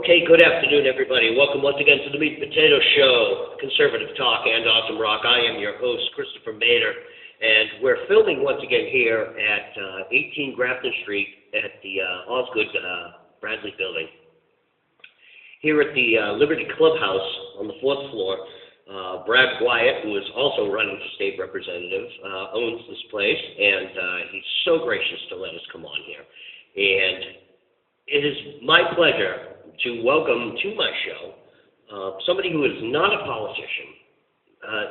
Okay, good afternoon, everybody. Welcome once again to the Meat and Potato Show, conservative talk and awesome rock. I am your host, Christopher Mader, and we're filming once again here at 18 Grafton Street at the Osgood Bradley Building. Here at the Liberty Clubhouse on the 4th floor, Brad Wyatt, who is also running for state representative, owns this place, and he's so gracious to let us come on here. And it is my pleasure to welcome to my show somebody who is not a politician.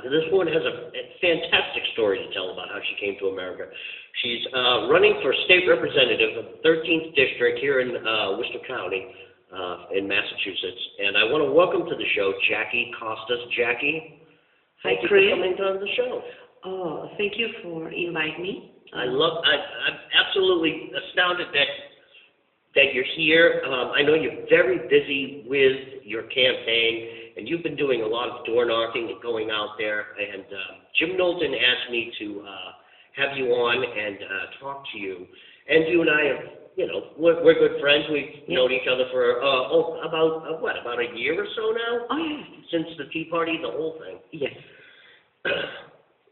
This woman has a fantastic story to tell about how she came to America. She's running for state representative of the 13th District here in Worcester County in Massachusetts. And I want to welcome to the show Jackie Kostas. Jackie, thank you for coming on the show. Oh, thank you for inviting me. I'm absolutely astounded that you're here. I know you're very busy with your campaign, and you've been doing a lot of door knocking and going out there. And Jim Knowlton asked me to have you on and talk to you. And you and I have, we're good friends. We've known each other for about a year or so now? Oh, yeah. Since the Tea Party, the whole thing. Yes.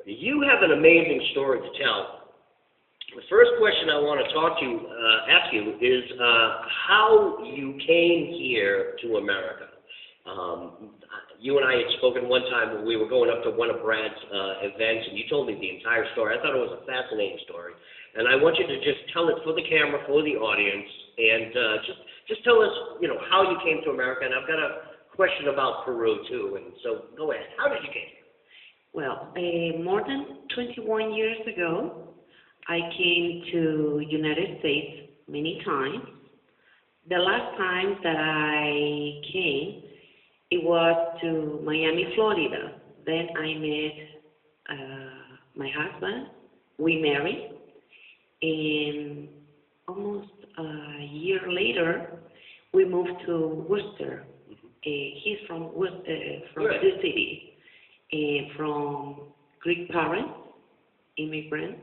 You have an amazing story to tell. The first question I want to ask you is how you came here to America. You and I had spoken one time when we were going up to one of Brad's events, and you told me the entire story. I thought it was a fascinating story, and I want you to just tell it for the camera, for the audience, and just tell us, how you came to America. And I've got a question about Peru too, and so go ahead. How did you get here? Well, more than 21 years ago, I came to United States many times. The last time that I came, it was to Miami, Florida. Then I met my husband. We married, and almost a year later, we moved to Worcester. He's from this city, from Greek parents, immigrants.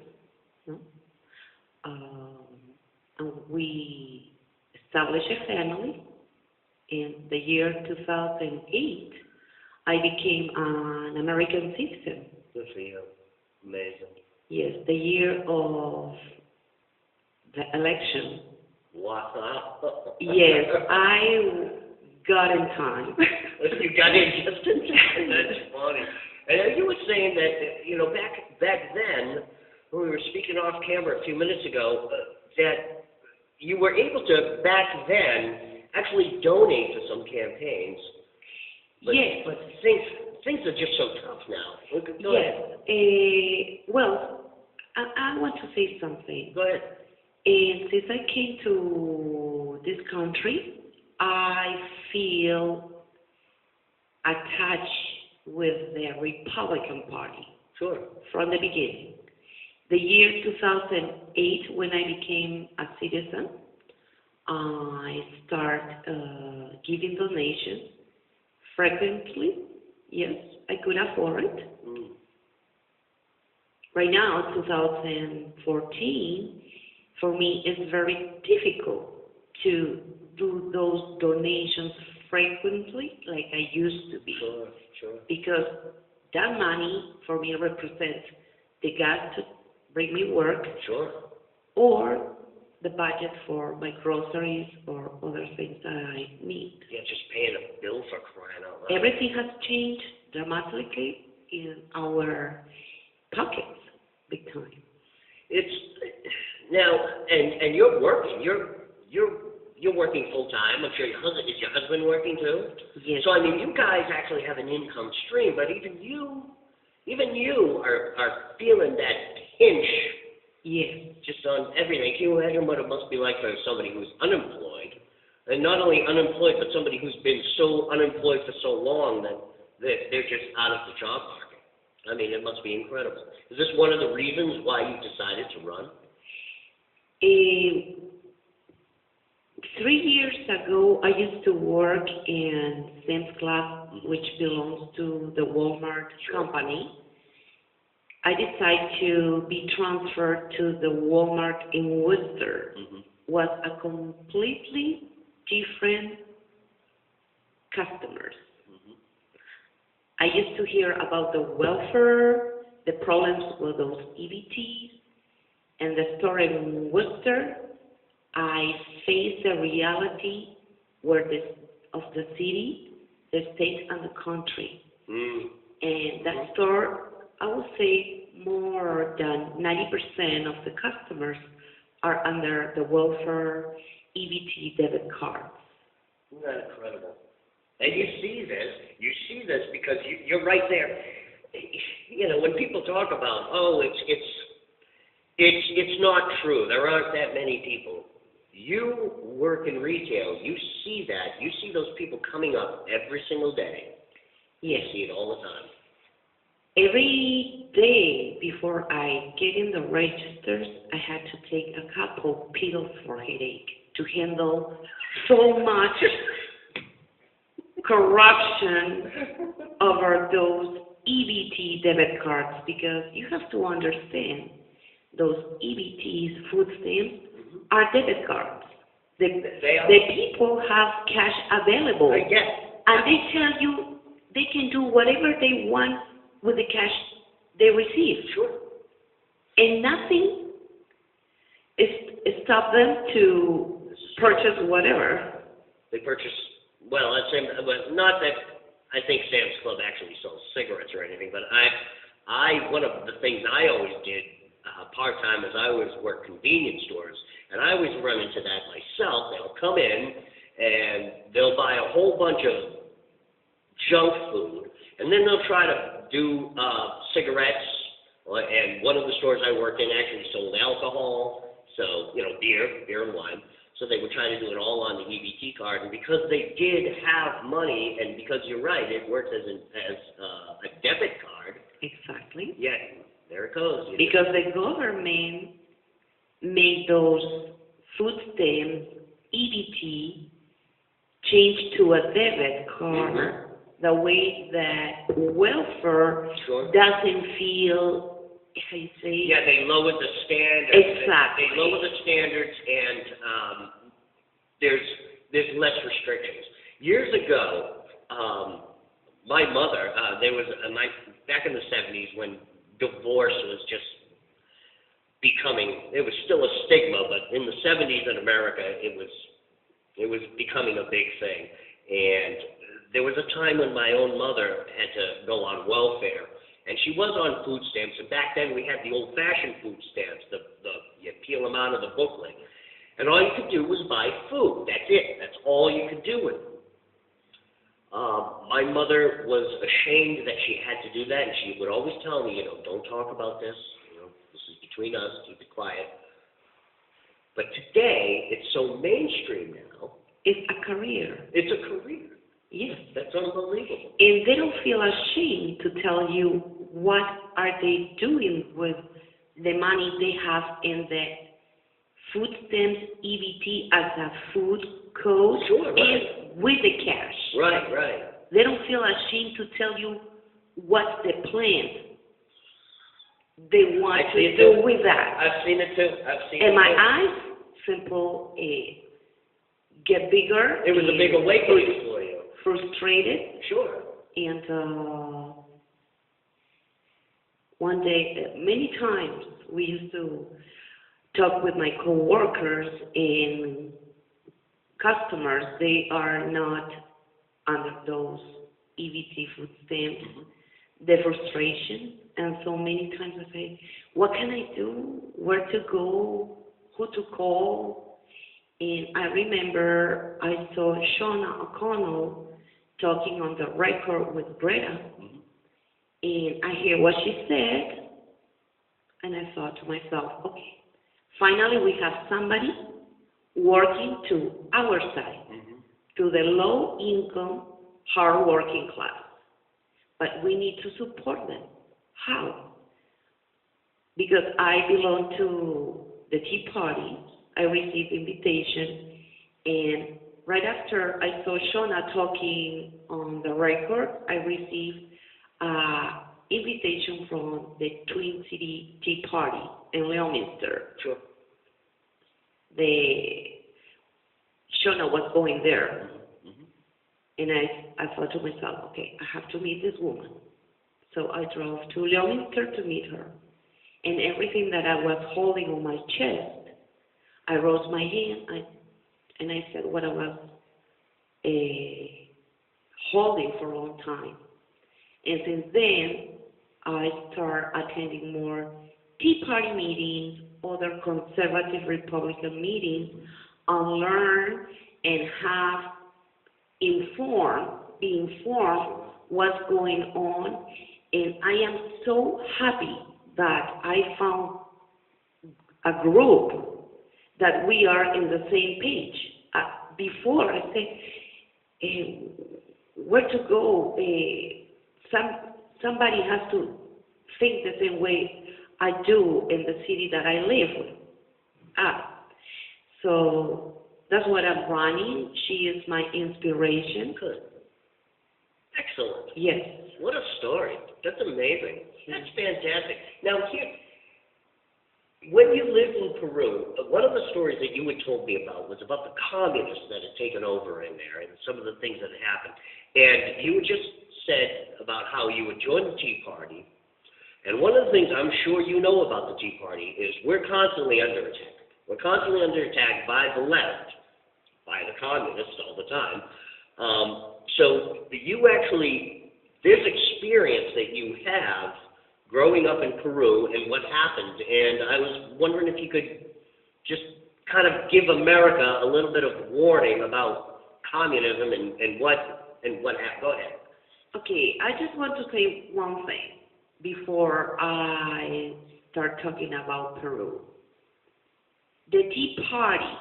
And we established a family. In the year 2008, I became an American citizen. Good for you. Amazing. Yes, the year of the election. Wow. Yes, I got in time. You got in just in time. That's funny. And you were saying that, back then, when we were speaking off camera a few minutes ago, that you were able to, back then, actually donate to some campaigns. But, yes. But things are just so tough now. Go ahead. Well, I want to say something. Go ahead. And since I came to this country, I feel attached with the Republican Party. Sure. From the beginning. The year 2008, when I became a citizen, I started giving donations frequently. Yes, I could afford it. Right now, 2014, for me, it's very difficult to do those donations frequently like I used to be. Sure. Because that money, for me, represents the gas to bring me work. Sure. Or the budget for my groceries or other things that I need. Yeah, just paying a bill for crying out loud. Everything has changed dramatically in our pockets, big time. It's now, and you're working. You're working full time. I'm sure is your husband working too? Yes. So I mean, you guys actually have an income stream, but even you are feeling that pinch. Yes. Just on everything. Can you imagine what it must be like for somebody who's unemployed, and not only unemployed, but somebody who's been so unemployed for so long that they're just out of the job market? I mean, it must be incredible. Is this one of the reasons why you decided to run? 3 years ago, I used to work in Sam's Club, which belongs to the Walmart company. I decided to be transferred to the Walmart in Worcester. Was a completely different customers. Mm-hmm. I used to hear about the welfare, the problems with those EBTs, and the store in Worcester. I faced the reality of the city, the state, and the country. Mm. And that store, I would say more than 90% of the customers are under the welfare EBT debit cards. Isn't that incredible? And you see this because you're right there. You know, when people talk about, oh, it's not true. There aren't that many people. You work in retail. You see that. You see those people coming up every single day. Yes. You see it all the time. Every day before I get in the registers, I had to take a couple pills for headache to handle so much corruption over those EBT debit cards, because you have to understand those EBTs, food stamps, are debit cards. The people have cash available, and they tell you they can do whatever they want with the cash they receive. Sure. And nothing stops them to purchase whatever. They purchase, well, let's say, but not that I think Sam's Club actually sells cigarettes or anything, but one of the things I always did part-time is I always worked convenience stores, and I always run into that myself. They'll come in, and they'll buy a whole bunch of junk food, and then they'll try to do cigarettes, and one of the stores I worked in actually sold alcohol, so, you know, beer and wine. So they were trying to do it all on the EBT card, and because they did have money, and because you're right, it works as a debit card. Exactly. Yeah, there it goes. Because the government made those food stamps, EBT, change to a debit card, the way that welfare doesn't feel, how you say? Yeah, they lowered the standards. Exactly. They lowered the standards, and there's less restrictions. Years ago, my mother, back in the 70s when divorce was just becoming, it was still a stigma, but in the 70s in America, it was becoming a big thing. And there was a time when my own mother had to go on welfare, and she was on food stamps, and back then we had the old-fashioned food stamps, you peel them out of the booklet, and all you could do was buy food. That's it. That's all you could do with them. My mother was ashamed that she had to do that, and she would always tell me, you know, don't talk about this. You know, this is between us. Keep it quiet. But today, it's so mainstream now. It's a career. It's a career. Yes. That's unbelievable. And they don't feel ashamed to tell you what are they doing with the money they have in the food stamps EBT as a food code, Sure, right. and with the cash. Right. They don't feel ashamed to tell you what's the plan they want to do with that. I've seen it too. And my eyes simple get bigger. It was a big awakening for you. Frustrated. Sure. And one day, many times, we used to talk with my coworkers and customers. They are not under those EBT food stamps. The frustration, and so many times I say, what can I do? Where to go? Who to call? And I remember I saw Shauna O'Connell talking on the record with Greta, and I hear what she said, and I thought to myself, okay, finally we have somebody working to our side, to the low-income, hard-working class. But we need to support them. How? Because I belong to the Tea Party, I received invitation, and right after I saw Shauna talking on the record, I received invitation from the Twin City Tea Party in Leominster. Sure. Shauna was going there. And I thought to myself, okay, I have to meet this woman. So I drove to Leominster to meet her. And everything that I was holding on my chest, I raised my hand and I said what I was holding for a long time. And since then, I started attending more Tea Party meetings, other conservative Republican meetings, and learn and be informed what's going on. And I am so happy that I found a group that we are in the same page. Before I said, where to go? Somebody has to think the same way I do in the city that I live with. So that's what I'm running. She is my inspiration. Good. Excellent. Yes. What a story. That's amazing. That's fantastic. Now, here, when you lived in Peru, one of the stories that you had told me about was about the communists that had taken over in there and some of the things that had happened. And you had just said about how you would join the Tea Party. And one of the things I'm sure you know about the Tea Party is we're constantly under attack. We're constantly under attack by the left, by the communists all the time. So you actually, this experience that you have growing up in Peru and what happened, and I was wondering if you could just kind of give America a little bit of warning about communism and what happened. Go ahead. Okay, I just want to say one thing before I start talking about Peru. The Tea Party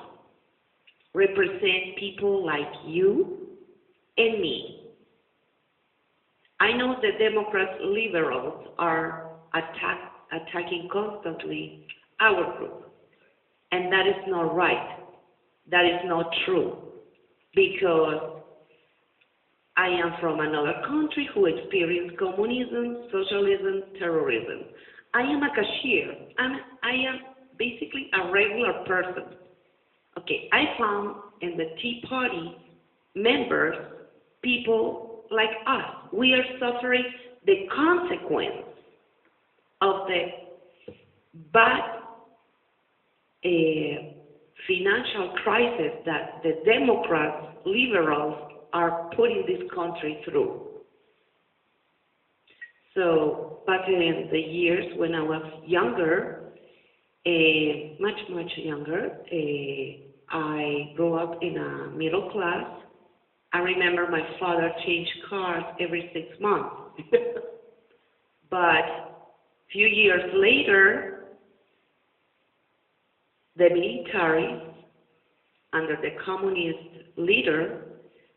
represents people like you and me. I know the Democrats, liberals are attacking constantly our group, and that is not right. That is not true, because I am from another country who experienced communism, socialism, terrorism. I am a cashier. I am basically a regular person. Okay, I found in the Tea Party members people like us. We are suffering the consequence of the bad financial crisis that the Democrats, liberals, are putting this country through. So back in the years when I was younger, much younger, I grew up in a middle class. I remember my father changed cars every 6 months. But a few years later, the military, under the communist leader,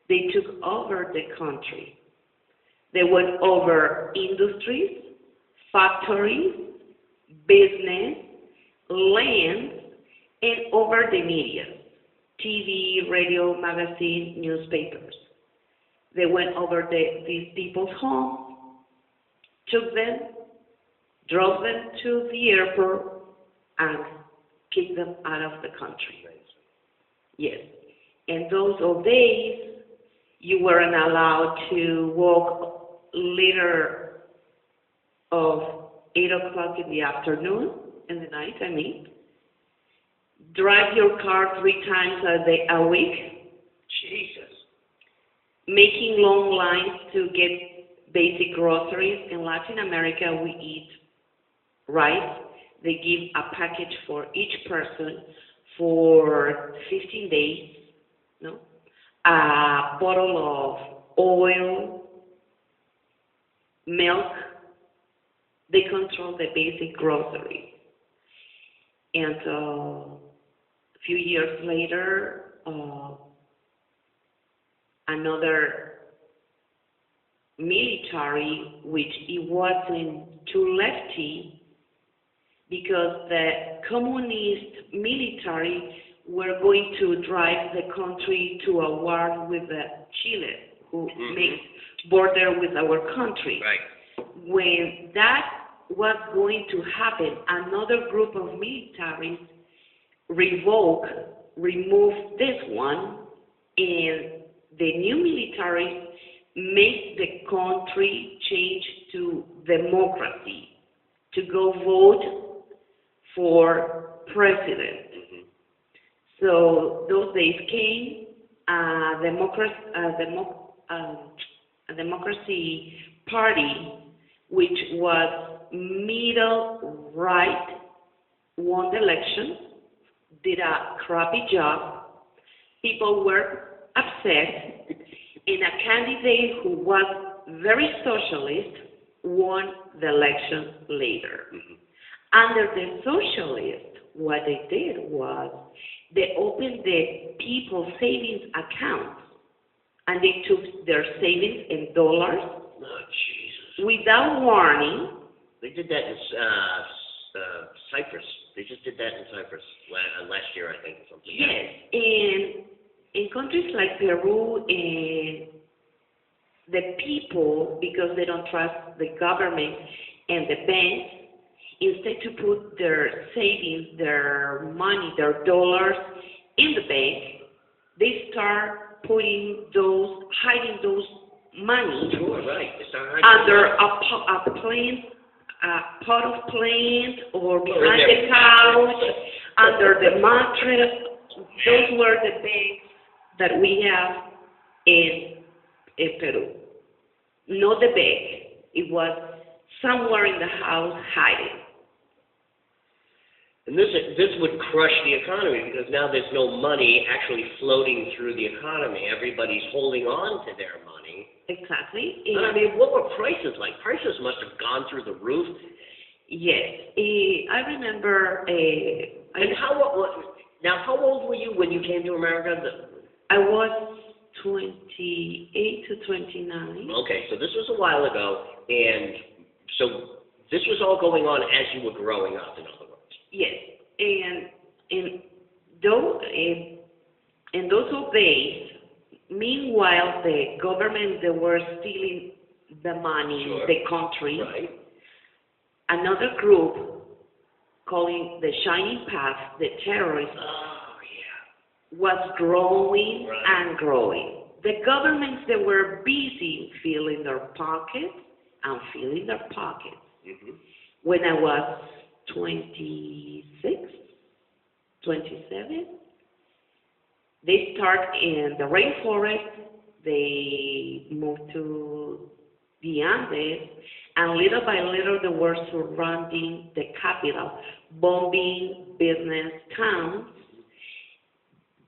they took over the country. They went over industries, factories, business, land, and over the media, TV, radio, magazine, newspapers. They went over these people's homes, took them, drove them to the airport, and kicked them out of the country. Yes. And those old days, you weren't allowed to walk later of 8 o'clock in the afternoon, in the night, I mean. Drive your car 3 times a week. Jesus. Making long lines to get basic groceries. In Latin America, we eat rice. They give a package for each person for 15 days, no? A bottle of oil, milk. They control the basic groceries. And a few years later, another military, which it wasn't too lefty, because the communist military were going to drive the country to a war with Chile, who makes border with our country. Right. When that was going to happen, another group of militaries removed this one, and the new military made the country change to democracy, to go vote for president. Mm-hmm. So those days came, a democracy party, which was middle right, won the election, did a crappy job. People were upset, and a candidate who was very socialist won the election later. Mm-hmm. Under the socialists, what they did was they opened the people's savings accounts and they took their savings in dollars Oh, Jesus. without warning. They did that in Cyprus. They just did that in Cyprus last year, I think, or something. Yes, and in countries like Peru, the people, because they don't trust the government and the banks, instead to put their savings, their money, their dollars in the bank, they start hiding those money Sure, right. They start under a pot of plant or behind in the couch, under the mattress. Those were the banks that we have in Peru. Not the bank. It was somewhere in the house hiding. And this would crush the economy because now there's no money actually floating through the economy. Everybody's holding on to their money. Exactly. But I mean, what were prices like? Prices must have gone through the roof. Yes. I remember. And how old were you when you came to America? I was 28 to 29. Okay, so this was a while ago, and so this was all going on as you were growing up, in other words. Yes, and in those old days, meanwhile the government they were stealing the money, Sure. the country. Right. Another group calling the Shining Path, the terrorists, Oh, yeah. was growing Right. and growing. The governments they were busy filling their pockets and filling their pockets. Mm-hmm. When I was 26, 27, they start in the rainforest, they moved to the Andes, and little by little they were surrounding the capital, bombing business towns,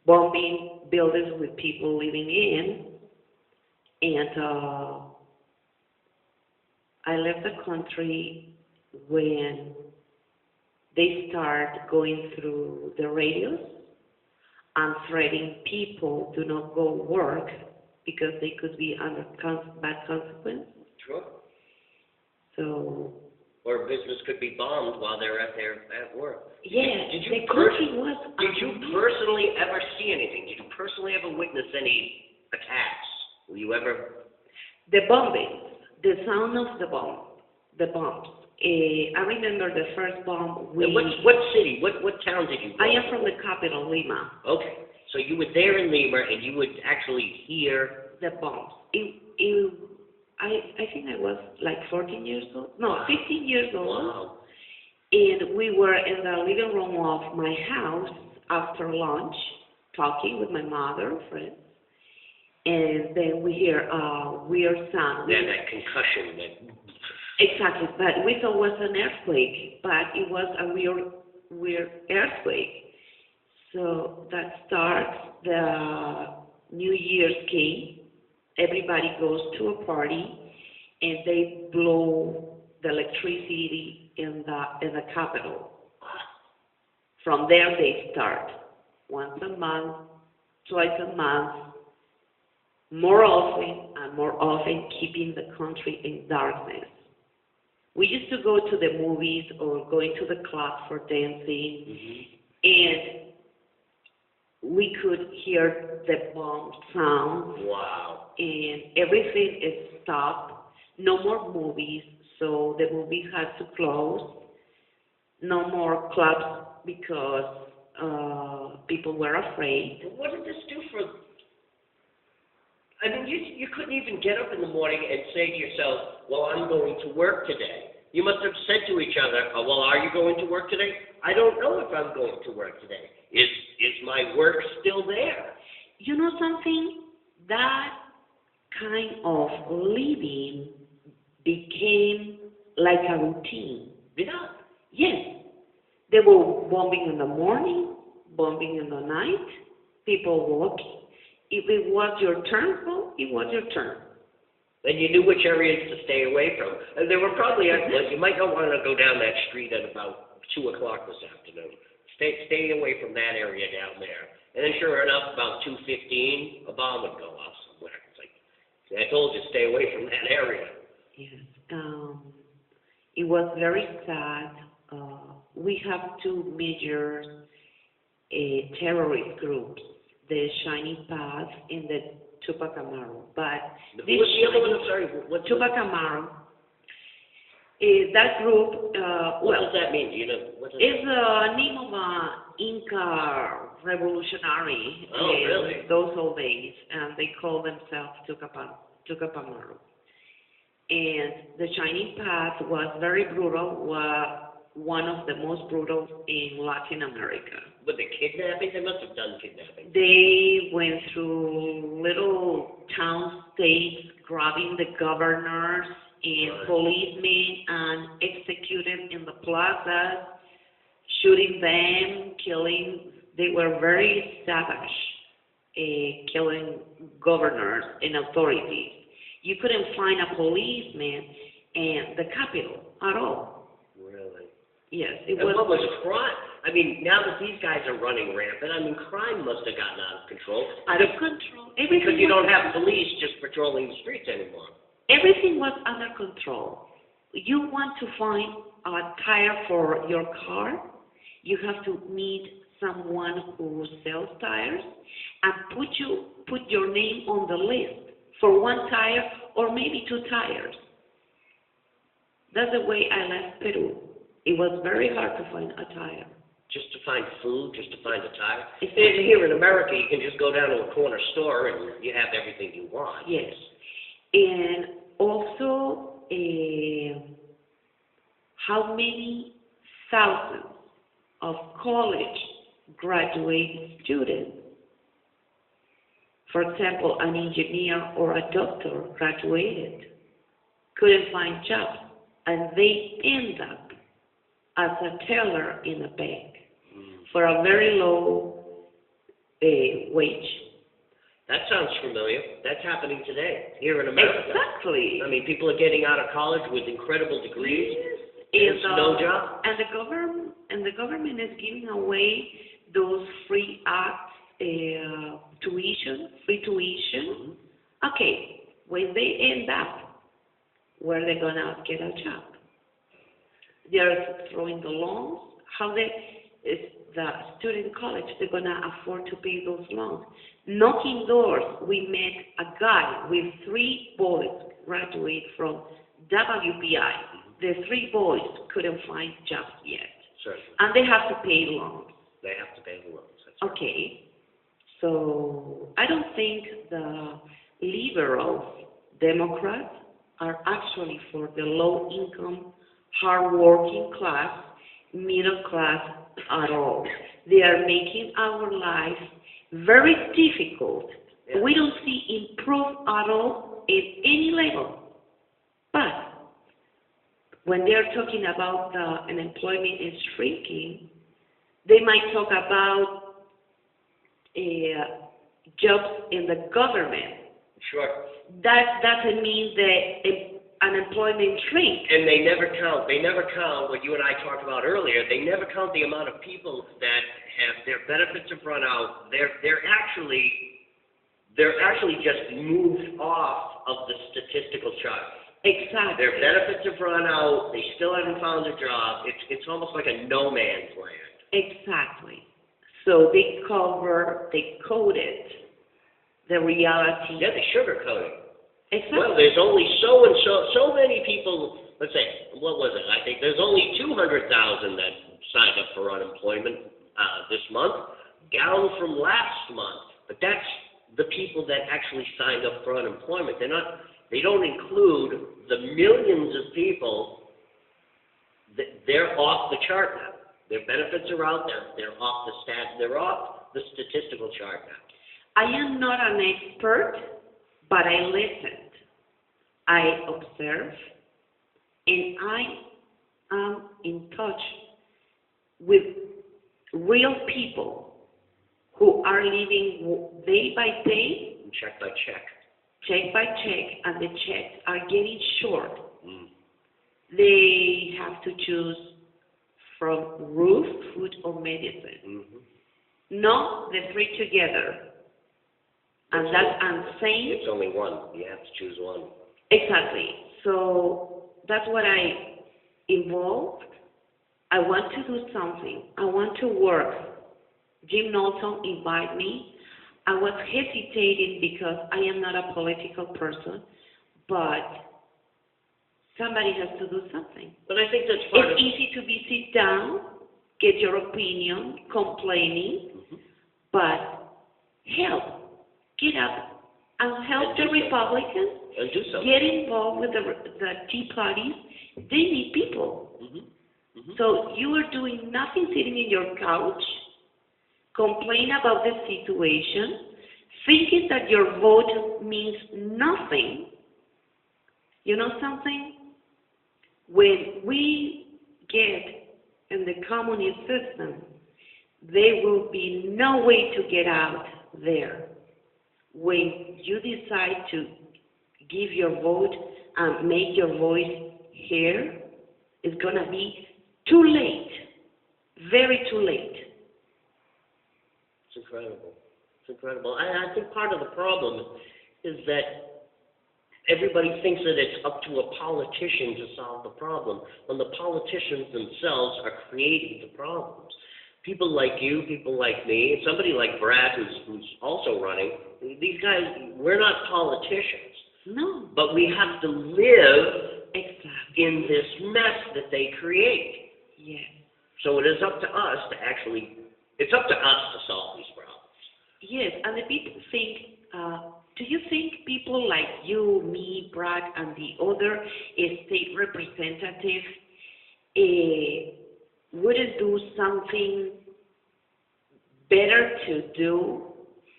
bombing buildings with people living in, and I left the country when they start going through the radios and threatening people to not go work because they could be under bad consequence. Sure. So Or business could be bombed while they're at work. yes, Did you the country was. Did you personally ever see anything? Did you personally ever witness any attacks? Were you ever? The bombing, the sound of the bombs. I remember the first bomb. What city? What town did you go I am to? from the capital, Lima. Okay, so you were there in Lima, and you would actually hear. The bombs. I think I was like 14 years old. No, Wow. 15 years old. Wow. And we were in the living room of my house after lunch, talking with my mother and friends. And then we hear a weird sound. Yeah, that concussion. That. Exactly, but we thought it was an earthquake, but it was a weird earthquake. So that starts the New Year's came. Everybody goes to a party, and they blow the electricity in the capital. From there they start once a month, twice a month, more often and more often, keeping the country in darkness. We used to go to the movies or going to the club for dancing, and we could hear the bomb sound, Wow. and everything is stopped. No more movies, so the movies had to close. No more clubs because people were afraid. What did this do for? I mean, you couldn't even get up in the morning and say to yourself, well, I'm going to work today. You must have said to each other, oh, well, are you going to work today? I don't know if I'm going to work today. Is my work still there? You know something? That kind of living became like a routine. Yeah. Yes. They were bombing in the morning, bombing in the night, people walking. If it was your turn, well, it was your turn. And you knew which areas to stay away from. And there were probably, you might not want to go down that street at about 2 o'clock this afternoon. Stay away from that area down there. And then sure enough, about 2:15, a bomb would go off somewhere. It's like, I told you, stay away from that area. Yes. It was very sad. We have two major terrorist groups, the Shining Path and the Tupac Amaru. But Who was the other one? I'm sorry. Tupac Amaru, that group, What does that mean? Do you know? it's the name of an Inca revolutionary. Oh, really? Those old days, and they call themselves Tupac Amaru. And the Shining Path was very brutal, was one of the most brutal in Latin America. With the kidnapping? They must have done kidnapping. They went through little town states, grabbing the governors and policemen and executing in the plazas, shooting them, killing. They were very savage, killing governors and authorities. You couldn't find a policeman in the capital at all. Really? Yes, it And was. what was crime? I mean, now that these guys are running rampant, I mean, crime must have gotten out of control. Out of control. Because you don't have police just patrolling the streets anymore. Everything was under control. You want to find a tire for your car, you have to meet someone who sells tires and put your name on the list for one tire or maybe two tires. That's the way I left Peru. It was very hard to find a tire. Just to find food, just to find a tire. Exactly. Here in America, you can just go down to a corner store and you have everything you want. Yes. And also, how many thousands of college graduate students, for example, an engineer or a doctor graduated, couldn't find jobs, and they end up as a teller in a bank for a very low wage. That sounds familiar. That's happening today here in America. Exactly. I mean, people are getting out of college with incredible degrees. Yes. There's no job. And the government is giving away those free free tuition. Okay, when they end up, where they gonna get a job? They're throwing the loans. The student college, they're gonna afford to pay those loans. Knocking doors, we met a guy with 3 boys graduate from WPI. The 3 boys couldn't find jobs yet. Certainly. And they have to pay loans. They have to pay the loans. That's right. Okay. So I don't think the liberals, Democrats, are actually for the low-income, hard-working class, middle class at all. They are making our life very difficult. Yeah. We don't see improvement at all at any level. But when they're talking about the unemployment is shrinking, they might talk about jobs in the government. Sure. That doesn't mean that unemployment shrinks. And they never count what you and I talked about earlier. They never count the amount of people that have their benefits have run out. They're actually just moved off of the statistical chart. Exactly. Their benefits have run out. They still haven't found a job. It's almost like a no man's land. Exactly. So they coded the reality. Yeah, they sugarcoat it. Exactly. Well, there's only so many people. Let's say, what was it? I think there's only 200,000 that signed up for unemployment this month, down from last month. But that's the people that actually signed up for unemployment. They don't include the millions of people that they're off the chart now. Their benefits are out there. They're off the statistical chart now. I am not an expert, but I listened. I observe, and I am in touch with real people who are living day by day, check by check, and the checks are getting short. Mm. They have to choose from roof, food, or medicine. Mm-hmm. No, the three together. And that's insane. It's only one. You have to choose one. Exactly. So that's what I involved. I want to do something. I want to work. Jim Knowlton invited me. I was hesitating because I am not a political person, but somebody has to do something. But I think that's part It's easy to be sit down, get your opinion, complaining, but help. Get up and help the Republicans. And do something. Get involved with the Tea Parties. They need people. So you are doing nothing sitting in your couch, complain about the situation, thinking that your vote means nothing. You know something? When we get in the communist system, there will be no way to get out there. When you decide to give your vote and make your voice heard, it's going to be too late, very too late. It's incredible. It's incredible. I think part of the problem is that everybody thinks that it's up to a politician to solve the problem, when the politicians themselves are creating the problems. People like you, people like me, and somebody like Brad who's also running, these guys, we're not politicians. No. But we have to live Exactly. in this mess that they create. Yes. So it is up to us it's up to us to solve these problems. Yes, and the people think, do you think people like you, me, Brad, and the other state representatives wouldn't do something better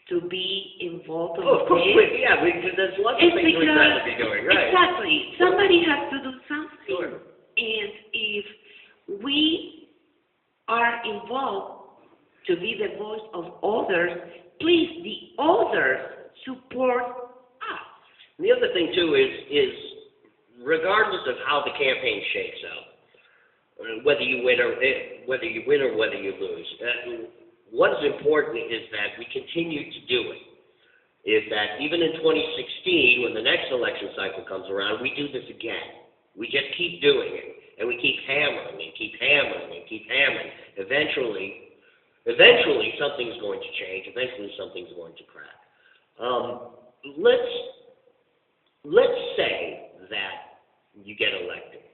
to be involved in of course, this? yeah, because there's lots of things we'd rather be doing, right? Exactly. Somebody has to do something. Sure. And if we are involved to be the voice of others, please, the others support us. And the other thing, too, is regardless of how the campaign shakes out, whether you win or whether you lose, what is important is that we continue to do it. Is that even in 2016, when the next election cycle comes around, we do this again. We just keep doing it, and we keep hammering and keep hammering and keep hammering. Eventually, something's going to change. Eventually, something's going to crack. Let's say that you get elected.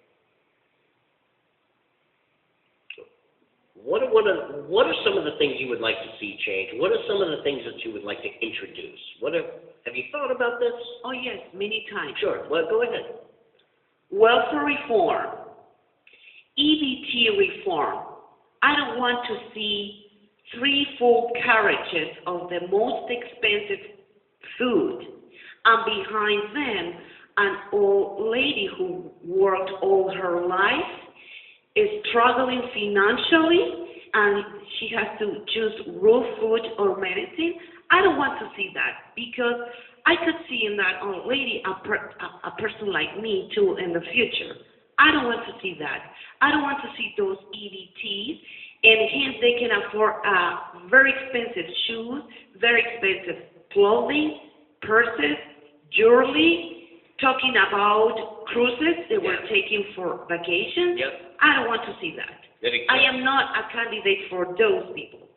What are some of the things you would like to see change? What are some of the things that you would like to introduce? Have you thought about this? Oh, yes, many times. Sure. Well, go ahead. Welfare reform, EBT reform. I don't want to see 3 full carriages of the most expensive food, and behind them, an old lady who worked all her life is struggling financially, and she has to choose raw food or medicine. I don't want to see that, because I could see in that old lady a person like me too in the future. I don't want to see that. I don't want to see those EBTs, and hence they can afford very expensive shoes, very expensive clothing, purses, jewelry, talking about cruises they were taking for vacations. Yep. I don't want to see that. I am not a candidate for those people.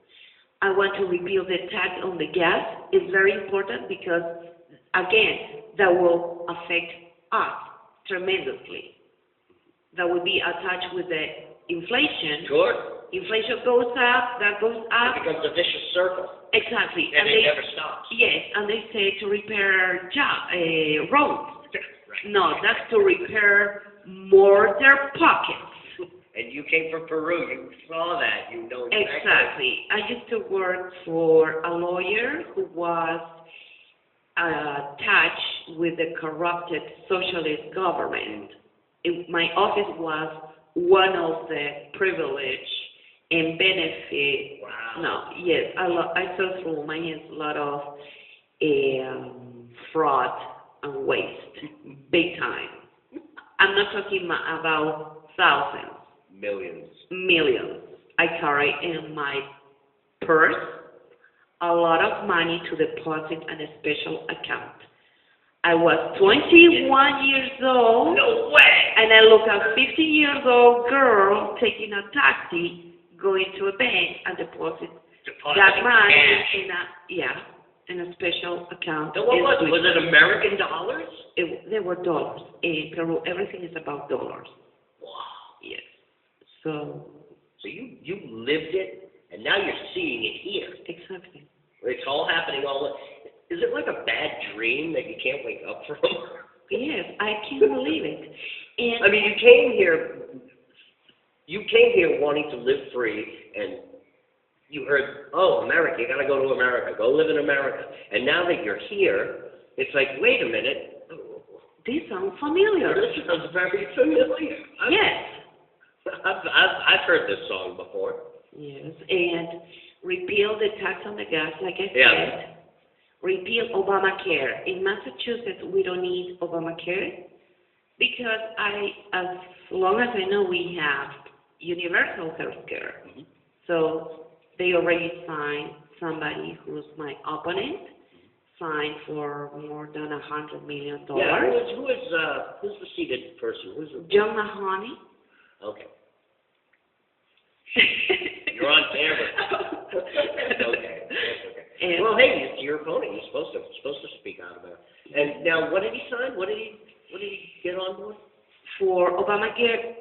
I want to repeal the tax on the gas. It's very important because, again, that will affect us tremendously. That will be attached with the inflation. Sure. Inflation goes up, that goes up. It becomes a vicious circle, Exactly. and it never stops. Yes, and they say to repair roads. Right. No, that's to repair more their pockets. And you came from Peru. You saw that. You know Exactly. I used to work for a lawyer who was attached with the corrupted socialist government. My office was one of the privilege and benefit. Wow. No, yes, I saw through my hands a lot of fraud and waste, big time. I'm not talking about thousands. Millions. I carry in my purse a lot of money to deposit in a special account. I was 21 years old. No way! And I look at 50-year-old girl taking a taxi, going to a bank and deposit that money in a special account. So what was it? Was it American dollars? They were dollars. In Peru, everything is about dollars. Wow. Yes. So you lived it, and now you're seeing it here. Exactly. It's all happening is it like a bad dream that you can't wake up from? Yes, I can't believe it. And I mean, you came here wanting to live free, and you heard, oh, America, you got to go to America, go live in America. And now that you're here, it's like, wait a minute. This sounds familiar. This sounds very familiar. Yes. I've heard this song before. Yes, and repeal the tax on the gas, like I said. Repeal Obamacare. In Massachusetts, we don't need Obamacare because as long as I know, we have universal health care. Mm-hmm. So they already signed, somebody who's my opponent, signed for more than $100 million. Yeah, who's the seated person? John Mahoney. Okay. You're on camera. That's okay. And, well, hey, it's your opponent. You're supposed to speak out about it. And now, what did he sign? What did he get on board? For Obamacare.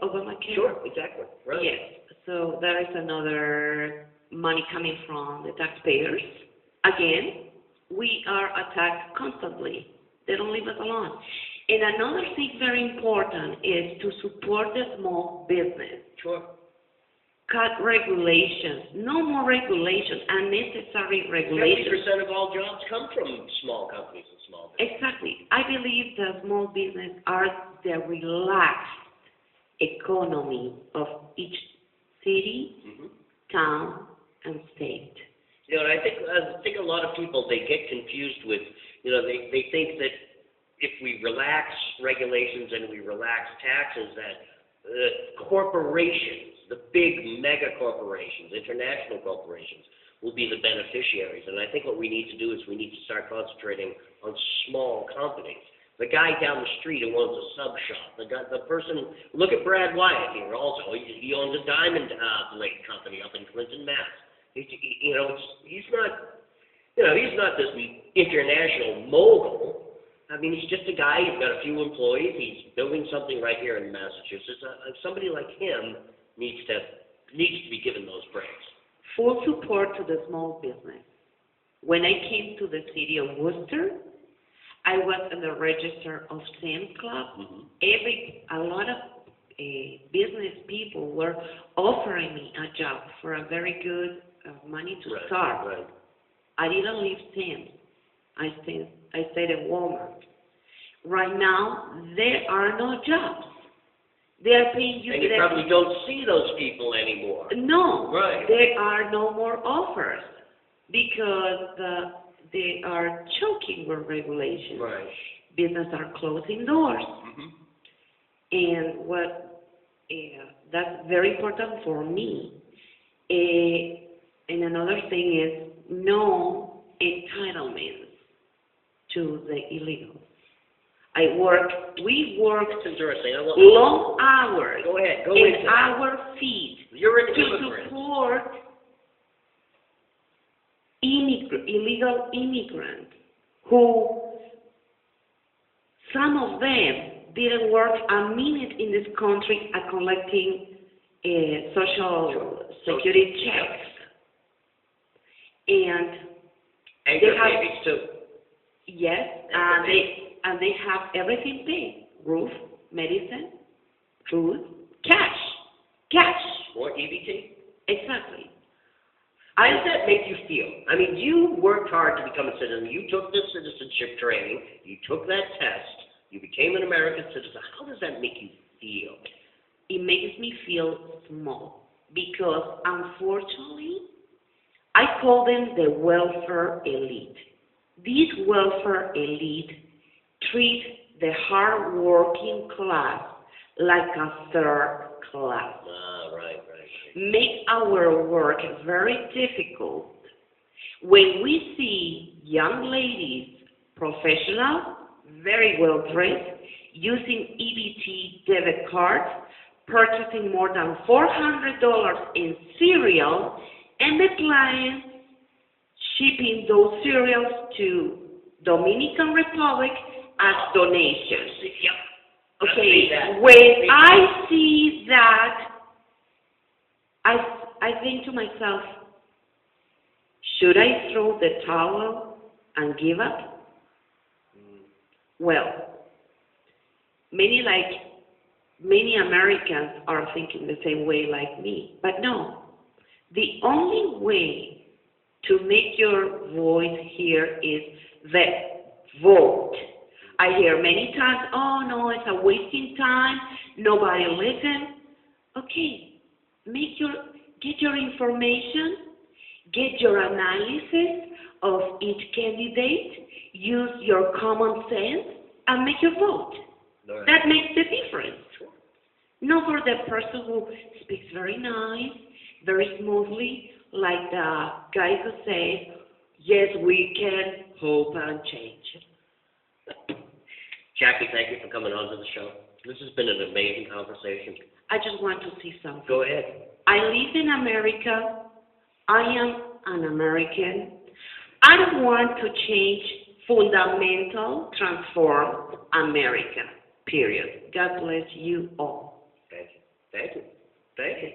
Sure, exactly. Right. Yes. So there is another money coming from the taxpayers. Again, we are attacked constantly. They don't leave us alone. And another thing very important is to support the small business. Sure. Cut regulations. No more regulations, unnecessary regulations. 50% of all jobs come from small companies and small businesses. Exactly. I believe that small business are the relaxed economy of each city, town, and state. You know, and I think a lot of people, they get confused with, they think that if we relax regulations and we relax taxes, that corporations, the big mega corporations, international corporations, will be the beneficiaries. And I think what we need to do is we need to start concentrating on small companies. The guy down the street who owns a sub shop, the person, look at Brad Wyatt here also. He owns a diamond blade company up in Clinton, Mass. He's not this international mogul. I mean, he's just a guy. He's got a few employees. He's building something right here in Massachusetts. Somebody like him needs to be given those breaks. Full support to the small business. When I came to the city of Worcester, I was in the register of Sam's Club. A lot of business people were offering me a job for a very good money to start. Right. I didn't leave Sam's. I stayed at Walmart. Right now, there are no jobs. They are paying you. And you probably don't see those people anymore. No. Right. There are no more offers because they are choking with regulations. Right. Businesses are closing doors. And that's very important for me. And another thing is no entitlements to the illegals. We work That's interesting. long hours. Go ahead. Go and into our feet You're an to immigrant. support illegal immigrants who, some of them didn't work a minute in this country at collecting social security checks. And And they your have, babies too. yes, and they have everything paid. Roof, medicine, food, cash. Or EBT. Exactly. How does that make you feel? I mean, you worked hard to become a citizen. You took the citizenship training. You took that test. You became an American citizen. How does that make you feel? It makes me feel small because, unfortunately, I call them the welfare elite. These welfare elite treat the hard-working class like a third class. Right. Make our work very difficult. When we see young ladies, professional, very well dressed, using EBT debit cards, purchasing more than $400 in cereal, and the client shipping those cereals to Dominican Republic as donations. Yep. Okay, when I see that, I think to myself, should I throw the towel and give up? Well, many Americans are thinking the same way like me, but no. The only way to make your voice heard is the vote. I hear many times, oh no, it's a wasting time, nobody listens. Okay, get your information, get your analysis of each candidate, use your common sense, and make your vote. Right. That makes the difference. Not for the person who speaks very nice, very smoothly, like the guy who says, yes, we can hope and change. Jackie, thank you for coming on to the show. This has been an amazing conversation. I just want to see something. Go ahead. I live in America. I am an American. I don't want to change fundamental, transform America, period. God bless you all. Thank you. Thank you. Thank you.